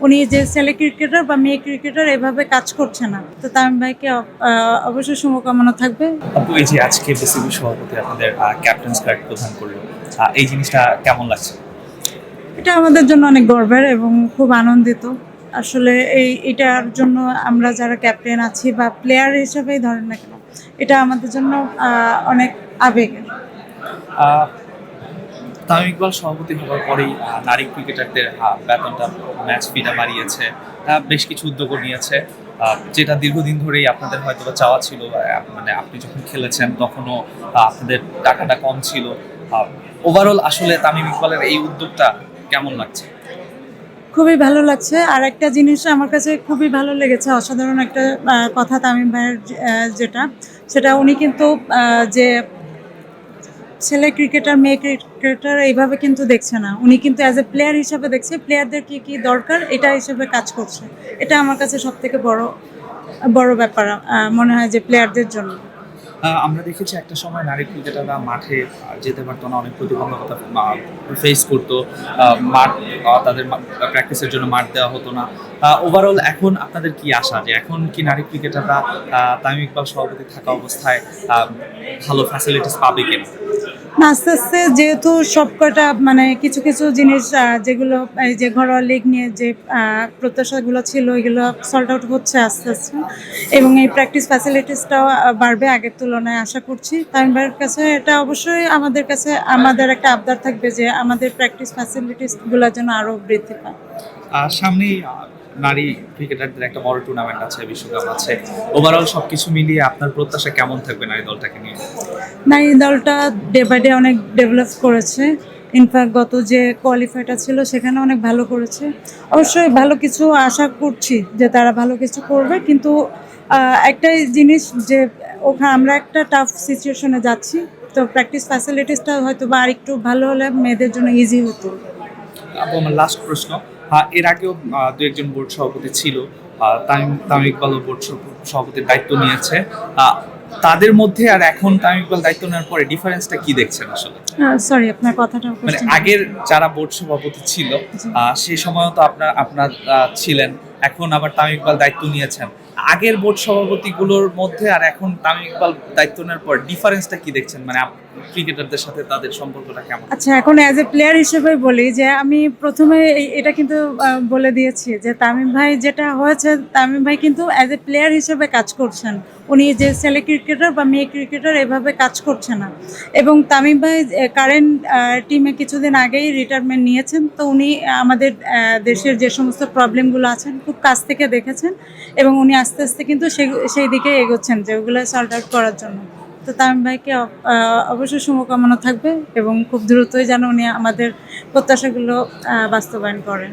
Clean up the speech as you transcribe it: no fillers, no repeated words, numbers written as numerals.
উনি যে ছেলে ক্রিকেটার বা মেয়ে ক্রিকেটার এভাবে কাজ করছে না। তো তামিম ভাইকে অবশ্যই শুভকামনা থাকবে। আপু, এই যে আজকে বিসিবি সভাপতি আপনাদের ক্যাপ্টেন্স কার্ড প্রদান করলো, এই জিনিসটা কেমন লাগছে? এটা আমাদের জন্য অনেক গর্বের এবং খুব আনন্দিত। আসলে এটার জন্য আমরা যারা ক্যাপ্টেন আছি বা প্লেয়ার হিসেবেই ধরেন না কেন, এটা আমাদের জন্য অনেক আবেগের। আহ, তামিম ইকবাল সভাপতি হওয়ার পরেই নারী ক্রিকেটারদের বেতনটা, ম্যাচ ফিটা বাড়িয়েছে, বেশ কিছু উদ্যোগও নিয়েছে, যেটা দীর্ঘদিন ধরেই আপনাদের হয়তো বা চাওয়া ছিল। মানে আপনি যখন খেলেছেন তখনও আপনাদের টাকাটা কম ছিল। ওভারঅল আসলে তামিম ইকবালের এই উদ্যোগটা কেমন লাগছে? খুবই ভালো লাগছে। আর একটা জিনিস আমার কাছে খুবই ভালো লেগেছে, অসাধারণ একটা কথা তামিম ভাইয়ের যেটা, সেটা উনি কিন্তু যে ছেলে ক্রিকেটার মেয়ে ক্রিকেটার এইভাবে কিন্তু দেখছে না, উনি কিন্তু অ্যাজ এ প্লেয়ার হিসাবে দেখছে, প্লেয়ারদের কি কি দরকার এটা হিসেবে কাজ করছে। এটা আমার কাছে সব থেকে বড় বড় ব্যাপার মনে হয় যে প্লেয়ারদের জন্য। আমরা দেখেছি একটা সময় নারী ক্রিকেটাররা মাঠে যেতে পারতো না, অনেক প্রতিবন্ধকতা ফেস করতো। মাঠ, তাদের প্র্যাকটিসের জন্য মাঠ দেওয়া হতো না। ওভারঅল এখন আপনাদের কি আশা, যে এখন কি নারী ক্রিকেটাররা তামিম ইকবাল সভাপতি থাকা অবস্থায় ভালো ফ্যাসিলিটিস পাবে কিনা? না, আস্তে আস্তে যেহেতু সবকটা মানে কিছু কিছু জিনিস যেগুলো এই যে ঘরোয়া লিগ নিয়ে যে প্রত্যাশাগুলো ছিল এগুলো সল্ট আউট হচ্ছে আস্তে আস্তে, এবং এই প্র্যাকটিস ফ্যাসিলিটিসটাও বাড়বে আগের তুলনায় আশা করছি। তামিম ভাইয়ের কাছে এটা অবশ্যই আমাদের কাছে আমাদের একটা আবদার থাকবে যে আমাদের প্র্যাকটিস ফ্যাসিলিটিসগুলো যেন আরও বৃদ্ধি পায়। সামনেই নারী ক্রিকেটারদের একটা বড় টুর্নামেন্ট আছে, বিশ্বকাপ আছে। ওভারঅল সবকিছু মিলিয়ে আপনার প্রত্যাশা কেমন থাকবে নারী দলটাকে নিয়ে? নারী দলটা ডে বাই ডে অনেক ডেভেলপ করেছে। ইনফ্যাক্ট গত যে কোয়ালিফাইটা ছিল সেখানে অনেক ভালো করেছে। অবশ্যই ভালো কিছু আশা করছি যে তারা ভালো কিছু করবে, কিন্তু একটাই জিনিস যে ওখানে আমরা একটা টাফ সিচুয়েশনে যাচ্ছি, তো প্র্যাকটিস ফ্যাসিলিটিসটা হয়তো বা আরেকটু ভালো হলে মেয়েদের জন্য ইজি হতো। আপু, আমার লাস্ট প্রশ্ন। এর আগেও দু একজন বোর্ড সভাপতি ছিল, তামিম তামিম ইকবালও বোর্ড সভাপতির দায়িত্ব নিয়েছে। তাদের মধ্যে আর এখন তামিম ইকবাল দায়িত্ব নেওয়ার পরে ডিফারেন্সটা কি দেখছেন আসলে? সরি, আপনার কথাটা মানে আগের যারা বোর্ড সভাপতি ছিল, সেই সময়ও তো আপনার আপনার ছিলেন, এখন আবার তামিম ইকবাল দায়িত্ব নিয়েছেন। আগের বোর্ড সভাপতিগুলোর মধ্যে আর এখন তামিম ইকবাল দায়িত্ব নেওয়ার পর ডিফারেন্সটা কি দেখছেন? মানে ক্রিকেটারদের সাথে তাদের সম্পর্কটা কেমন? আচ্ছা, এখন অ্যাজ এ প্লেয়ার হিসেবে বলি যে আমি প্রথমে এটা কিন্তু বলে দিয়েছি যে তামিম ভাই যেটা হয়েছে, তামিম ভাই কিন্তু অ্যাজ এ প্লেয়ার হিসেবে কাজ করছেন। উনি যে ছেলে ক্রিকেটার বা মেয়ে ক্রিকেটার এভাবে কাজ করছে না। এবং তামিম ভাই কারেন্ট টিমে কিছুদিন আগেই রিটায়ারমেন্ট নিয়েছেন, তো উনি আমাদের দেশের যে সমস্ত প্রবলেমগুলো আছেন খুব কাছ থেকে দেখেছেন, এবং উনি আস্তে আস্তে কিন্তু সেই দিকে এগোচ্ছেন যে ওগুলো সল্ট আউট করার জন্য। তো তামিম ভাইকে অবশ্যই শুভকামনা থাকবে এবং খুব দ্রুতই যেন উনি আমাদের প্রত্যাশাগুলো বাস্তবায়ন করেন।